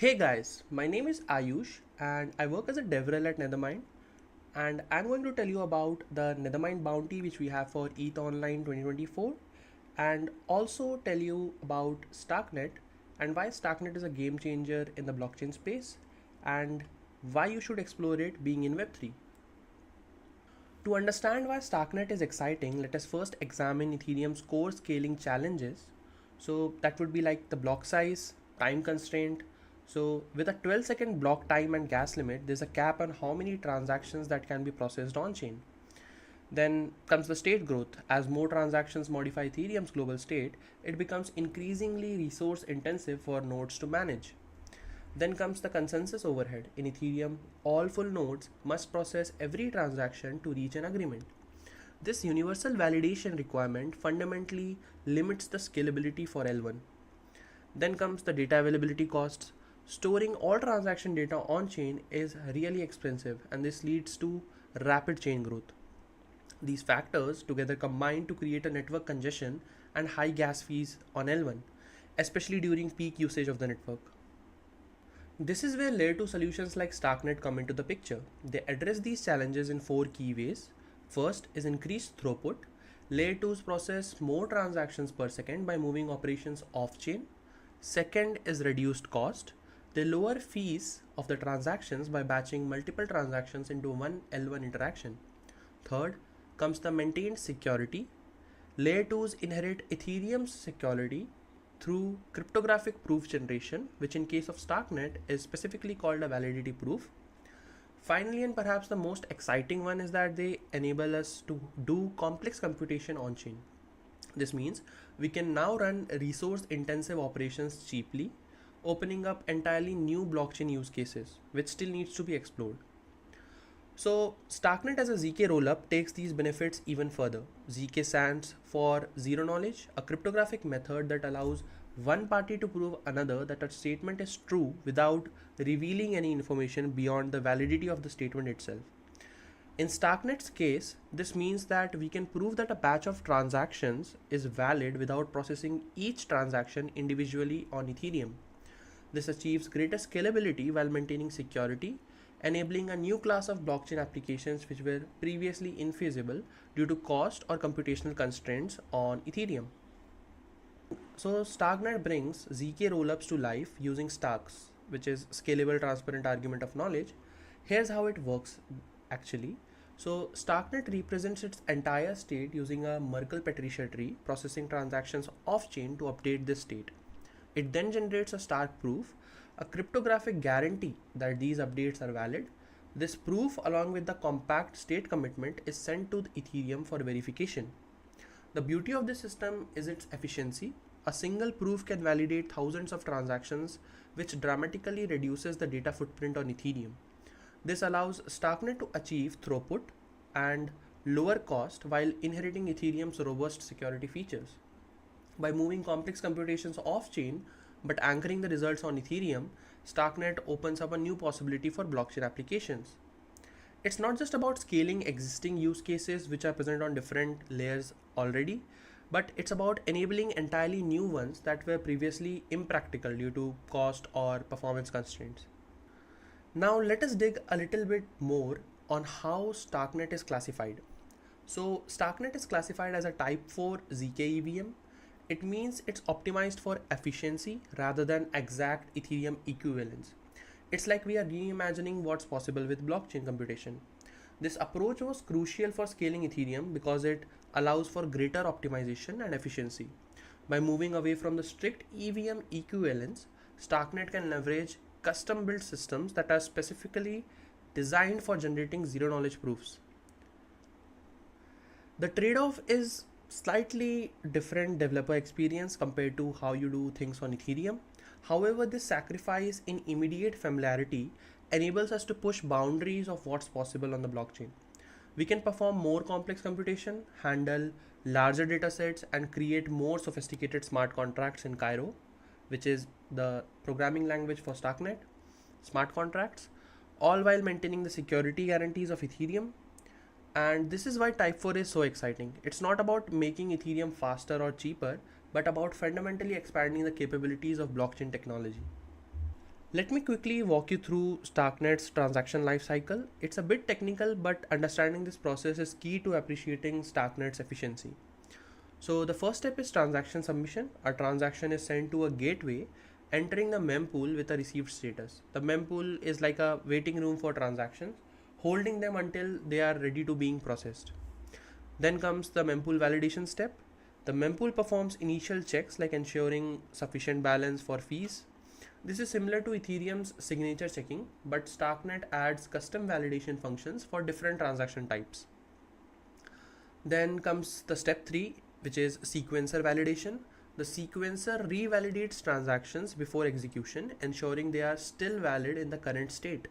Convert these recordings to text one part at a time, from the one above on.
Hey guys, my name is Ayush and I work as a DevRel at Nethermind, and I'm going to tell you about the Nethermind bounty which we have for ETH Online 2024, and also tell you about Starknet and why Starknet is a game changer in the blockchain space and why you should explore it being in Web3. To understand why Starknet is exciting, let us first examine Ethereum's core scaling challenges. So that would be like the block size, time constraint. So with a 12-second block time and gas limit, there's a cap on how many transactions that can be processed on chain. Then comes the state growth. As more transactions modify Ethereum's global state, it becomes increasingly resource intensive for nodes to manage. Then comes the consensus overhead. In Ethereum, all full nodes must process every transaction to reach an agreement. This universal validation requirement fundamentally limits the scalability for L1. Then comes the data availability costs. Storing all transaction data on chain is really expensive, and this leads to rapid chain growth. These factors together combine to create a network congestion and high gas fees on L1, especially during peak usage of the network. This is where layer 2 solutions like Starknet come into the picture. They address these challenges in four key ways. First is increased throughput. Layer 2s process more transactions per second by moving operations off chain. Second is reduced cost. They lower fees of the transactions by batching multiple transactions into one L1 interaction. Third comes the maintained security. Layer 2s inherit Ethereum's security through cryptographic proof generation, which in case of Starknet is specifically called a validity proof. Finally, and perhaps the most exciting one, is that they enable us to do complex computation on chain. This means we can now run resource intensive operations cheaply, opening up entirely new blockchain use cases, which still needs to be explored. So Starknet as a ZK rollup takes these benefits even further. ZK stands for zero knowledge, a cryptographic method that allows one party to prove another that a statement is true without revealing any information beyond the validity of the statement itself. In Starknet's case, this means that we can prove that a batch of transactions is valid without processing each transaction individually on Ethereum. This achieves greater scalability while maintaining security, enabling a new class of blockchain applications which were previously infeasible due to cost or computational constraints on Ethereum. So Starknet brings ZK rollups to life using Starks, which is scalable transparent argument of knowledge. Here's how it works actually. So Starknet represents its entire state using a Merkle-Patricia tree, processing transactions off-chain to update this state. It then generates a Stark proof, a cryptographic guarantee that these updates are valid. This proof, along with the compact state commitment, is sent to Ethereum for verification. The beauty of this system is its efficiency. A single proof can validate thousands of transactions, which dramatically reduces the data footprint on Ethereum. This allows Starknet to achieve throughput and lower cost while inheriting Ethereum's robust security features. By moving complex computations off-chain but anchoring the results on Ethereum, Starknet opens up a new possibility for blockchain applications. It's not just about scaling existing use cases which are present on different layers already, but it's about enabling entirely new ones that were previously impractical due to cost or performance constraints. Now let us dig a little bit more on how Starknet is classified. So Starknet is classified as a type 4 ZK EVM. It means it's optimized for efficiency rather than exact Ethereum equivalence. It's like we are reimagining what's possible with blockchain computation. This approach was crucial for scaling Ethereum because it allows for greater optimization and efficiency. By moving away from the strict EVM equivalence, Starknet can leverage custom built systems that are specifically designed for generating zero knowledge proofs. The trade-off is slightly different developer experience compared to how you do things on Ethereum. However, this sacrifice in immediate familiarity enables us to push boundaries of what's possible on the blockchain. We can perform more complex computation, handle larger data sets, and create more sophisticated smart contracts in Cairo, which is the programming language for Starknet, smart contracts, all while maintaining the security guarantees of Ethereum. And this is why Type 4 is so exciting. It's not about making Ethereum faster or cheaper, but about fundamentally expanding the capabilities of blockchain technology. Let me quickly walk you through Starknet's transaction lifecycle. It's a bit technical, but understanding this process is key to appreciating Starknet's efficiency. So the first step is transaction submission. A transaction is sent to a gateway, entering the mempool with a received status. The mempool is like a waiting room for transactions, holding them until they are ready to being processed. Then comes the mempool validation step. The mempool performs initial checks like ensuring sufficient balance for fees. This is similar to Ethereum's signature checking, but Starknet adds custom validation functions for different transaction types. Then comes the step 3, which is sequencer validation. The sequencer revalidates transactions before execution, ensuring they are still valid in the current state.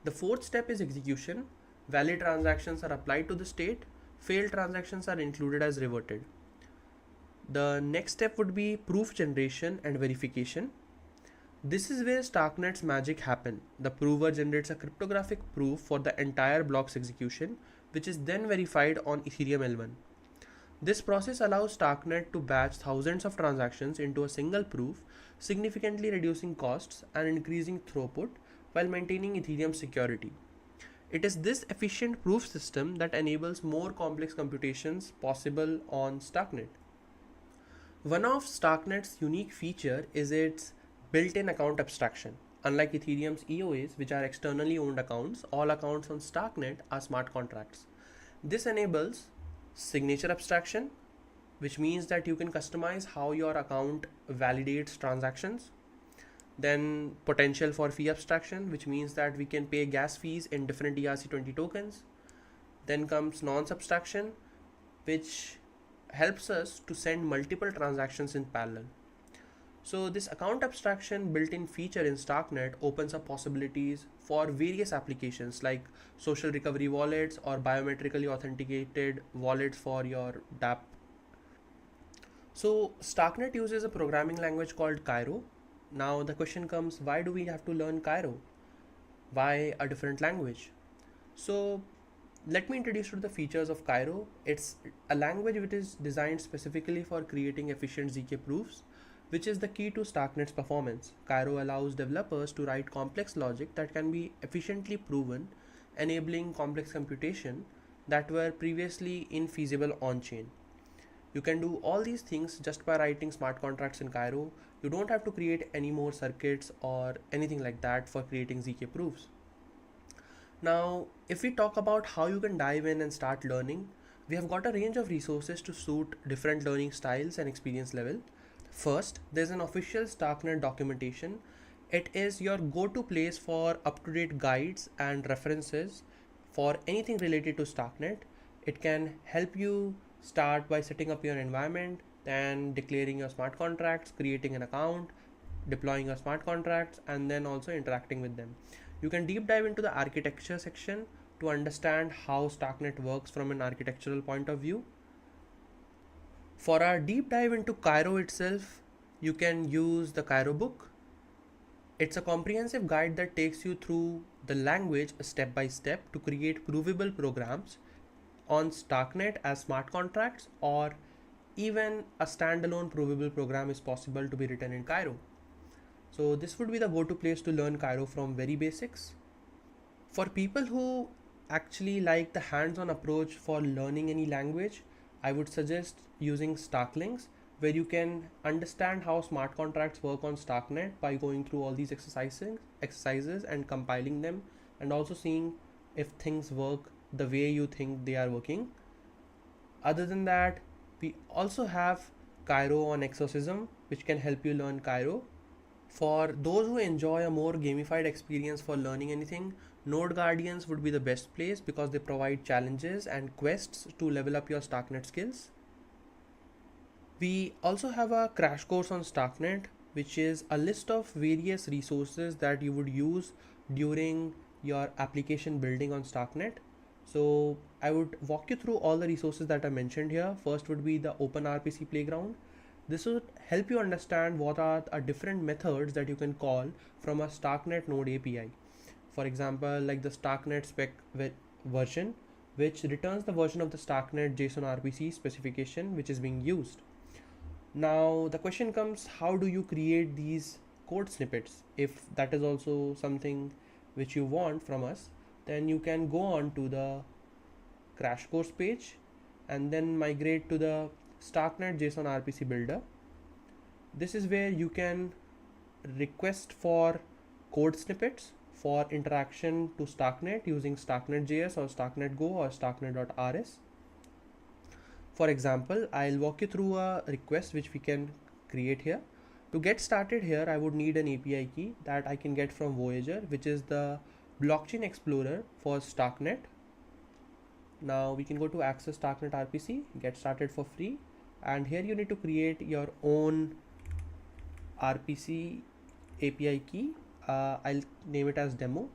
The fourth step is execution. Valid transactions are applied to the state, failed transactions are included as reverted. The next step would be proof generation and verification. This is where Starknet's magic happen. The prover generates a cryptographic proof for the entire block's execution, which is then verified on Ethereum L1. This process allows Starknet to batch thousands of transactions into a single proof, significantly reducing costs and increasing throughput while maintaining Ethereum security. It is this efficient proof system that enables more complex computations possible on Starknet. One of Starknet's unique feature is its built-in account abstraction. Unlike Ethereum's EOAs, which are externally owned accounts, all accounts on Starknet are smart contracts. This enables signature abstraction, which means that you can customize how your account validates transactions. Then potential for fee abstraction, which means that we can pay gas fees in different ERC20 tokens. Then comes nonce abstraction, which helps us to send multiple transactions in parallel. So this account abstraction built-in feature in Starknet opens up possibilities for various applications like social recovery wallets or biometrically authenticated wallets for your DApp. So Starknet uses a programming language called Cairo. Now the question comes, why do we have to learn Cairo? Why a different language? So let me introduce you to the features of Cairo. It's a language which is designed specifically for creating efficient ZK proofs, which is the key to Starknet's performance. Cairo allows developers to write complex logic that can be efficiently proven, enabling complex computation that were previously infeasible on-chain. You can do all these things just by writing smart contracts in Cairo. You don't have to create any more circuits or anything like that for creating ZK proofs. Now, if we talk about how you can dive in and start learning, we have got a range of resources to suit different learning styles and experience level. First, there's an official Starknet documentation. It is your go-to place for up-to-date guides and references for anything related to Starknet. It can help you start by setting up your environment, then declaring your smart contracts, creating an account, deploying your smart contracts, and then also interacting with them. You can deep dive into the architecture section to understand how Starknet works from an architectural point of view. For our deep dive into Cairo itself, you can use the Cairo book. It's a comprehensive guide that takes you through the language step by step to create provable programs on Starknet as smart contracts, or even a standalone provable program is possible to be written in Cairo. So this would be the go-to place to learn Cairo from very basics. For people who actually like the hands-on approach for learning any language, I would suggest using Starklinks, where you can understand how smart contracts work on Starknet by going through all these exercises and compiling them, and also seeing if things work the way you think they are working. Other than that, we also have Cairo on Exorcism, which can help you learn Cairo. For those who enjoy a more gamified experience for learning anything, Node Guardians would be the best place because they provide challenges and quests to level up your Starknet skills. We also have a crash course on Starknet, which is a list of various resources that you would use during your application building on Starknet. So I would walk you through all the resources that I mentioned here. First would be the OpenRPC playground. This would help you understand what are different methods that you can call from a Starknet node API. For example, like the Starknet spec version, which returns the version of the Starknet JSON RPC specification which is being used. Now the question comes, how do you create these code snippets. If that is also something which you want from us, then you can go on to the crash course page and then migrate to the Starknet JSON RPC builder. This is where you can request for code snippets for interaction to Starknet using Starknet.js or Starknet Go or Starknet.rs. For example, I'll walk you through a request which we can create here. To get started here, I would need an API key that I can get from Voyager, which is the blockchain explorer for Starknet. Now we can go to access Starknet RPC, get started for free, and here you need to create your own RPC API key. I'll name it as demo.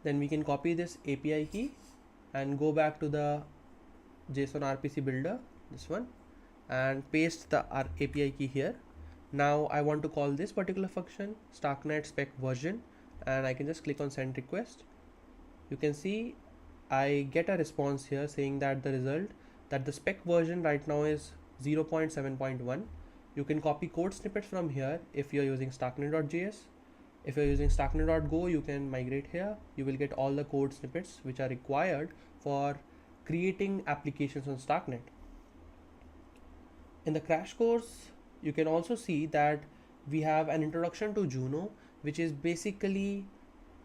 Then we can copy this API key and go back to the JSON RPC builder, this one, and paste the API key here. Now I want to call this particular function Starknet spec version, and I can just click on send request. You can see I get a response here saying that the spec version right now is 0.7.1. You can copy code snippets from here if you're using Starknet.js. If you're using Starknet.go, you can migrate here. You will get all the code snippets which are required for creating applications on Starknet. In the crash course, you can also see that we have an introduction to Juno, which is basically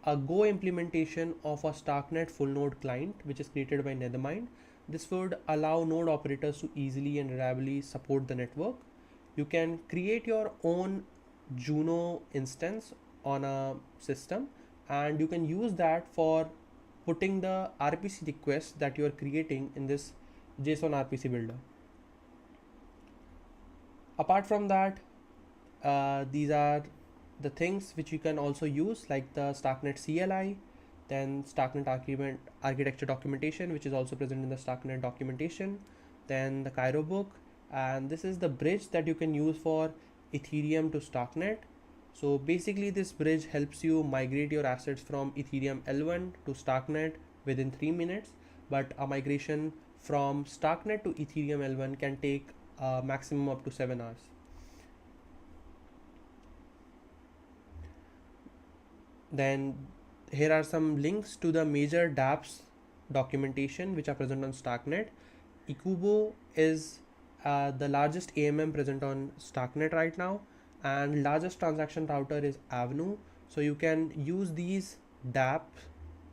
a Go implementation of a Starknet full node client, which is created by Nethermind. This would allow node operators to easily and reliably support the network. You can create your own Juno instance on a system, and you can use that for putting the RPC requests that you are creating in this JSON RPC builder. Apart from that, these are the things which you can also use, like the Starknet CLI, then Starknet architecture documentation, which is also present in the Starknet documentation, then the Cairo book, and this is the bridge that you can use for Ethereum to Starknet. So basically this bridge helps you migrate your assets from Ethereum L1 to Starknet within 3 minutes, but a migration from Starknet to Ethereum L1 can take a maximum up to 7 hours. Then here are some links to the major dApps documentation which are present on Starknet. ETHGlobal is the largest AMM present on Starknet right now, and largest transaction router is Avenue. So you can use these dApp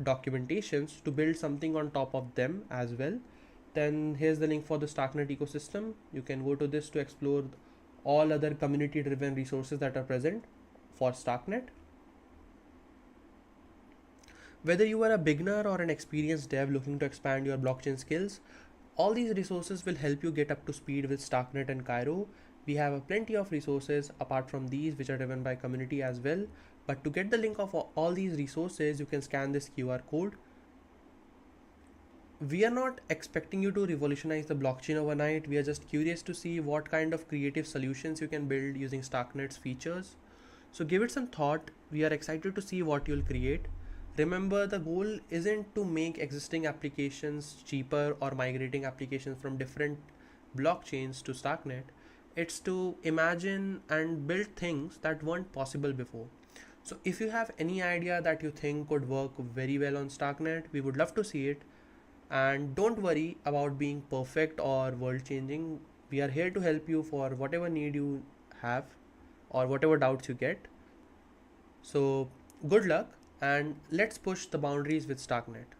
documentations to build something on top of them as well. Then here's the link for the Starknet ecosystem. You can go to this to explore all other community driven resources that are present for Starknet. Whether you are a beginner or an experienced dev looking to expand your blockchain skills, all these resources will help you get up to speed with Starknet and Cairo. We have plenty of resources apart from these which are driven by community as well. But to get the link of all these resources, you can scan this QR code. We are not expecting you to revolutionize the blockchain overnight. We are just curious to see what kind of creative solutions you can build using Starknet's features. So give it some thought. We are excited to see what you'll create. Remember, the goal isn't to make existing applications cheaper or migrating applications from different blockchains to Starknet. It's to imagine and build things that weren't possible before. So if you have any idea that you think could work very well on Starknet, we would love to see it. And don't worry about being perfect or world changing. We are here to help you for whatever need you have or whatever doubts you get. So good luck, and let's push the boundaries with Starknet.